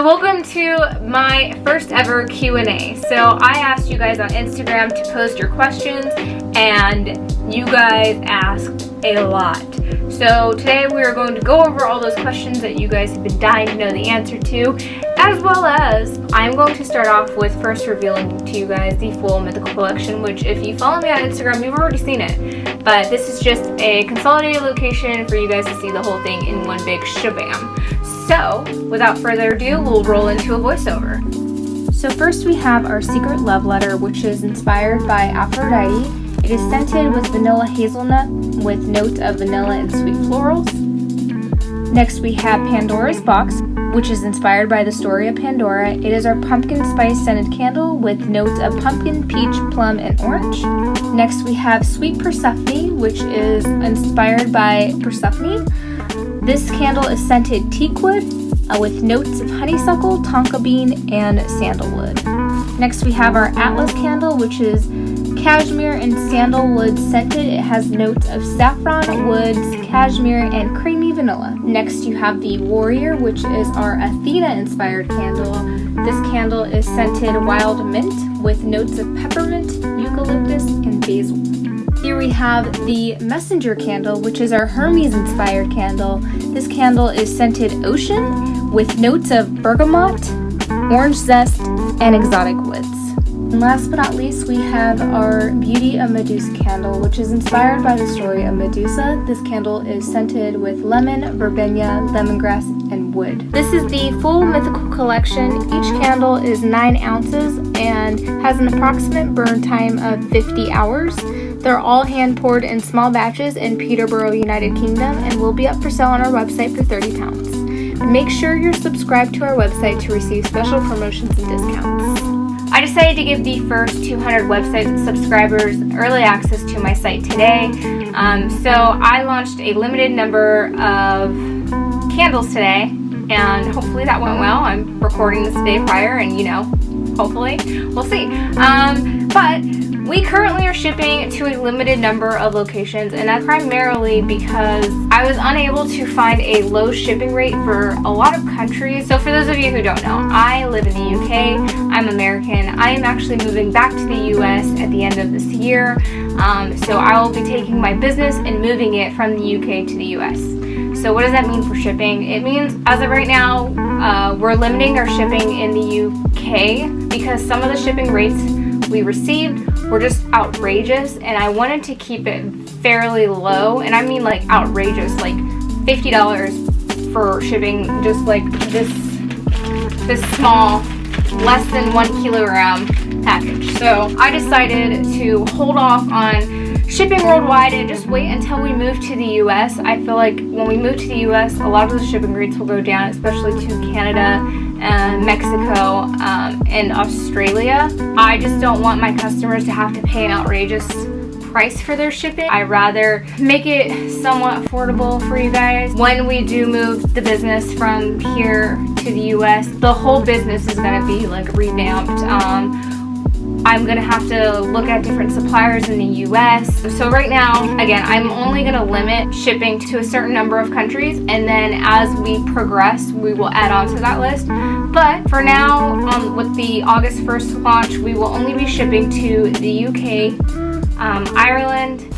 So welcome to my first ever Q&A. So I asked you guys on Instagram to post your questions, and you guys asked a lot. So today we are going to go over all those questions that you guys have been dying to know the answer to, as well as I'm going to start off with first revealing to you guys the full mythical collection, which if you follow me on Instagram, you've already seen it. But this is just a consolidated location for you guys to see the whole thing in one big shabam. So, without further ado, we'll roll into a voiceover. So first we have our secret love letter, which is inspired by Aphrodite. It is scented with vanilla hazelnut with notes of vanilla and sweet florals. Next we have Pandora's Box, which is inspired by the story of Pandora. It is our pumpkin spice scented candle with notes of pumpkin, peach, plum, and orange. Next we have Sweet Persephone, which is inspired by Persephone. This candle is scented teakwood with notes of honeysuckle, tonka bean, and sandalwood. Next we have our Atlas candle, which is cashmere and sandalwood scented. It has notes of saffron, woods, cashmere, and creamy vanilla. Next you have the Warrior, which is our Athena inspired candle. This candle is scented wild mint with notes of peppermint, eucalyptus, and basil. Here we have the Messenger candle, which is our Hermes inspired candle. This candle is scented ocean with notes of bergamot, orange zest, and exotic woods. And last but not least, we have our Beauty of Medusa candle, which is inspired by the story of Medusa. This candle is scented with lemon, verbena, lemongrass, and wood. This is the full mythical collection. Each candle is 9 ounces and has an approximate burn time of 50 hours. They're all hand poured in small batches in Peterborough, United Kingdom, and will be up for sale on our website for £30. Make sure you're subscribed to our website to receive special promotions and discounts. I decided to give the first 200 website subscribers early access to my site today. So I launched a limited number of candles today, and hopefully that went well. I'm recording this day prior, and hopefully, we'll see. But we currently are shipping to a limited number of locations, and that's primarily because I was unable to find a low shipping rate for a lot of countries. So for those of you who don't know, I live in the UK, I'm American. I am actually moving back to the US at the end of this year. So I will be taking my business and moving it from the UK to the US. So what does that mean for shipping? It means as of right now, we're limiting our shipping in the UK because some of the shipping rates we received were just outrageous, and I wanted to keep it fairly low, and I mean like outrageous, like $50 for shipping just like this small, less than 1 kilogram package. So I decided to hold off on shipping worldwide and just wait until we move to the US. I feel like when we move to the US, a lot of the shipping rates will go down, especially to Canada, Mexico, and Australia. I just don't want my customers to have to pay an outrageous price for their shipping. I'd rather make it somewhat affordable for you guys. When we do move the business from here to the US, the whole business is going to be like revamped. I'm going to have to look at different suppliers in the US. So right now, again, I'm only going to limit shipping to a certain number of countries, and then as we progress, we will add on to that list. But for now, with the August 1st launch, we will only be shipping to the UK, Ireland,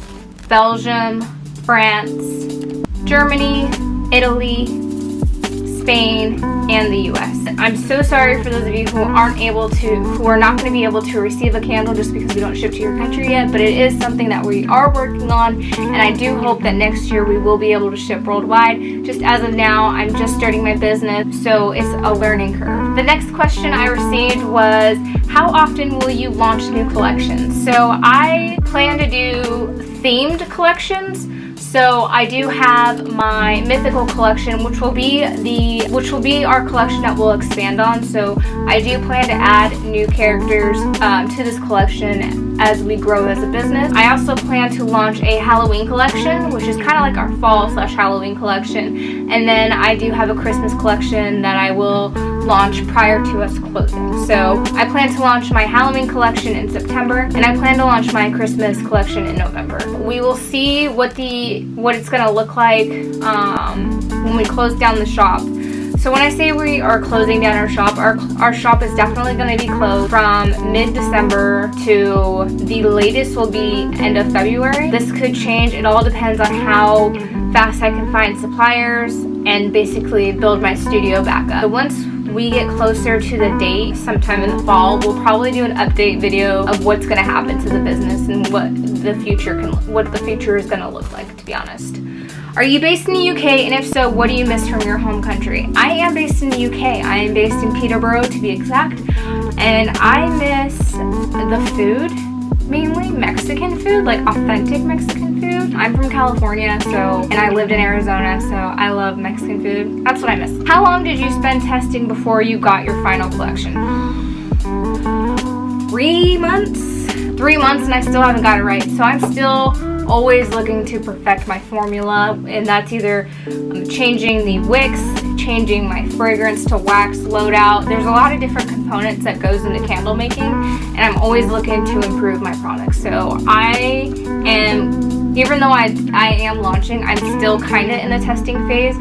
Belgium, France, Germany, Italy, Spain, and the US. I'm so sorry for those of you who are not going to be able to receive a candle just because we don't ship to your country yet, but it is something that we are working on, and I do hope that next year we will be able to ship worldwide. Just as of now, I'm just starting my business, so it's a learning curve. The next question I received was, how often will you launch new collections? So I plan to do themed collections. So I do have my mythical collection, which will be our collection that we'll expand on. So I do plan to add new characters to this collection as we grow as a business. I also plan to launch a Halloween collection, which is kind of like our fall/Halloween collection. And then I do have a Christmas collection that I will launch prior to us closing. So I plan to launch my Halloween collection in September, and I plan to launch my Christmas collection in November. We will see what it's gonna look like when we close down the shop. So So when I say we are closing down our shop, our shop is definitely going to be closed from mid-December to the latest will be end of February. This could change. It all depends on how fast I can find suppliers and basically build my studio back up. So once we get closer to the date, sometime in the fall, we'll probably do an update video of what's going to happen to the business and what the future is going to look like, to be honest. Are you based in the UK? And if so, what do you miss from your home country? I am based in the UK. I am based in Peterborough, to be exact. And I miss the food, mainly Mexican food, like authentic Mexican food. I'm from California, and I lived in Arizona, so I love Mexican food. That's what I miss. How long did you spend testing before you got your final collection? 3 months. 3 months, and I still haven't got it right. So I'm still always looking to perfect my formula, and that's either changing the wicks, changing my fragrance to wax loadout. There's a lot of different components that goes into candle making, and I'm always looking to improve my products. So I am, even though I am launching, I'm still kind of in the testing phase,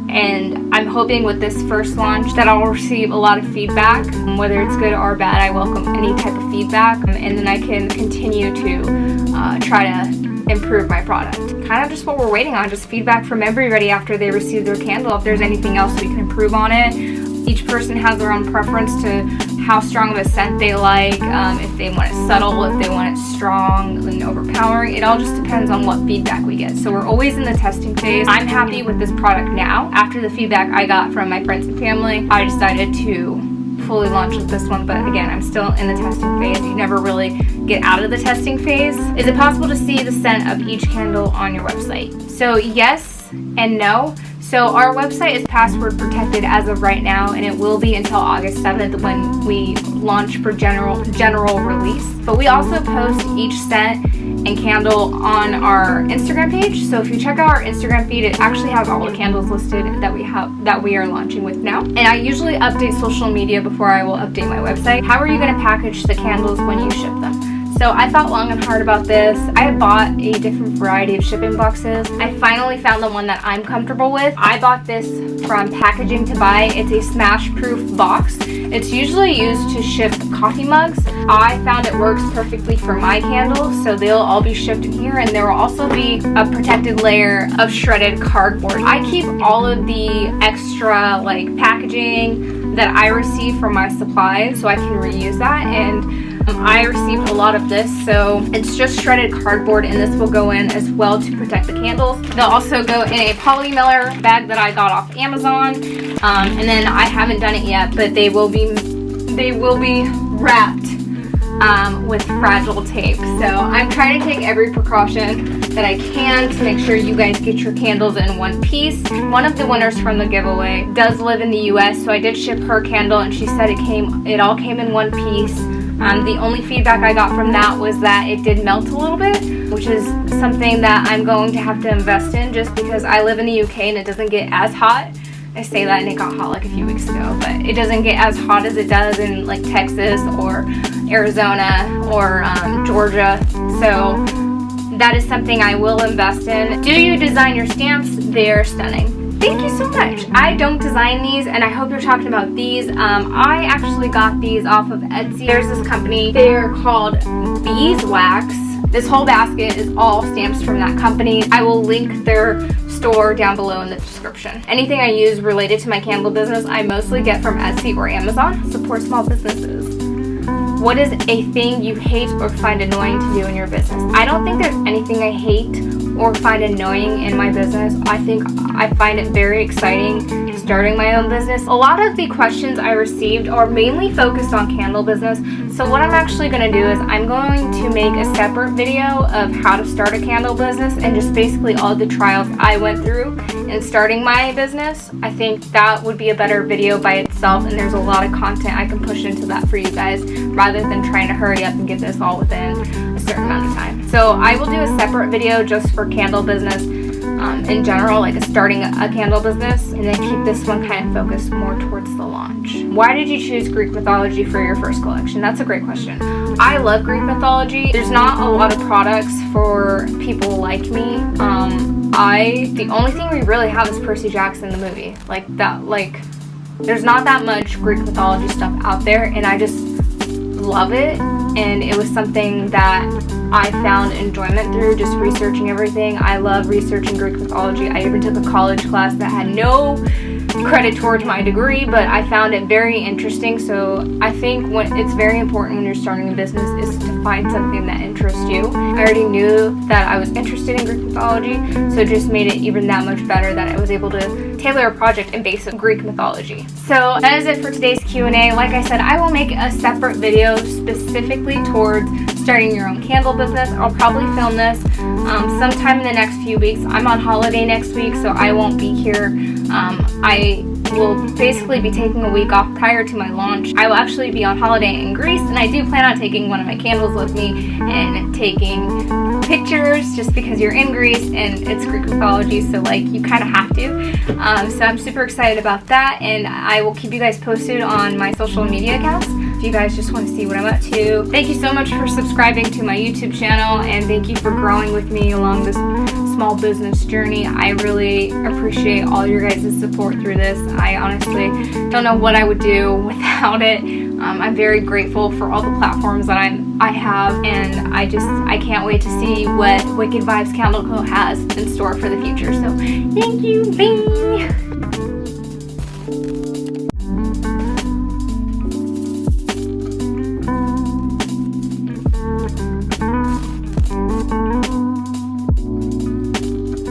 and I'm hoping with this first launch that I'll receive a lot of feedback, whether it's good or bad. I welcome any type of feedback, and then I can continue to try to improve my product. Kind of just what we're waiting on, just feedback from everybody after they receive their candle, if there's anything else we can improve on it. Each person has their own preference to how strong of a scent they like, if they want it subtle, if they want it strong and overpowering. It all just depends on what feedback we get. So we're always in the testing phase. I'm happy with this product now. After the feedback I got from my friends and family, I decided to fully launch with this one, but again, I'm still in the testing phase. You never really get out of the testing phase. Is it possible to see the scent of each candle on your website? So yes and no. So our website is password protected as of right now, and it will be until August 7th when we launch for general release. But we also post each scent and candle on our Instagram page. So if you check out our Instagram feed, it actually has all the candles listed that we are launching with now. And I usually update social media before I will update my website. How are you going to package the candles when you ship them? So I thought long and hard about this. I had bought a different variety of shipping boxes. I finally found the one that I'm comfortable with. I bought this from Packaging to Buy. It's a smash-proof box. It's usually used to ship coffee mugs. I found it works perfectly for my candles, so they'll all be shipped in here, and there will also be a protected layer of shredded cardboard. I keep all of the extra packaging that I receive from my supplies so I can reuse that, and I received a lot of this, so it's just shredded cardboard, and this will go in as well to protect the candles. They'll also go in a poly mailer bag that I got off Amazon, and then I haven't done it yet, but they will be wrapped with fragile tape. So I'm trying to take every precaution that I can to make sure you guys get your candles in one piece. One of the winners from the giveaway does live in the US, so I did ship her candle, and she said it all came in one piece. The only feedback I got from that was that it did melt a little bit, which is something that I'm going to have to invest in just because I live in the UK and it doesn't get as hot. I say that and it got hot like a few weeks ago, but it doesn't get as hot as it does in Texas or Arizona or Georgia. So that is something I will invest in. Do you design your stamps? They're stunning. Thank you so much. I don't design these, and I hope you're talking about these. I actually got these off of Etsy. There's this company. They're called Beeswax. This whole basket is all stamps from that company. I will link their store down below in the description. Anything I use related to my candle business, I mostly get from Etsy or Amazon. Support small businesses. What is a thing you hate or find annoying to do in your business? I don't think there's anything I hate or find annoying in my business. I think I find it very exciting starting my own business. A lot of the questions I received are mainly focused on candle business. So what I'm actually going to do is I'm going to make a separate video of how to start a candle business and just basically all the trials I went through in starting my business. I think that would be a better video by itself, and there's a lot of content I can push into that for you guys rather than trying to hurry up and get this all within a certain amount of time. So I will do a separate video just for candle business in general, like starting a candle business, and then keep this one kind of focused more towards the launch. Why did you choose Greek mythology for your first collection? That's a great question. I love Greek mythology. There's not a lot of products for people like me. The only thing we really have is Percy Jackson the movie. there's not that much Greek mythology stuff out there, and I just love it. And it was something that I found enjoyment through, just researching everything. I love researching Greek mythology. I even took a college class that had no credit towards my degree, but I found it very interesting. So I think it's very important when you're starting a business is to find something that interests you. I already knew that I was interested in Greek mythology, so it just made it even that much better that I was able to tailor a project in basic Greek mythology. So that is it for today's Q&A. Like I said, I will make a separate video specifically towards starting your own candle business. I'll probably film this sometime in the next few weeks. I'm on holiday next week, so I won't be here. I will basically be taking a week off prior to my launch. I will actually be on holiday in Greece, and I do plan on taking one of my candles with me and taking pictures just because you're in Greece and it's Greek mythology, so like you kind of have to. So I'm super excited about that, and I will keep you guys posted on my social media accounts if you guys just want to see what I'm up to. Thank you so much for subscribing to my YouTube channel, and thank you for growing with me along this small business journey. I really appreciate all your guys' support through this. I honestly don't know what I would do without it. I'm very grateful for all the platforms that I have, and I can't wait to see what Wicked Vibes Candle Co. has in store for the future. So thank you. Bing.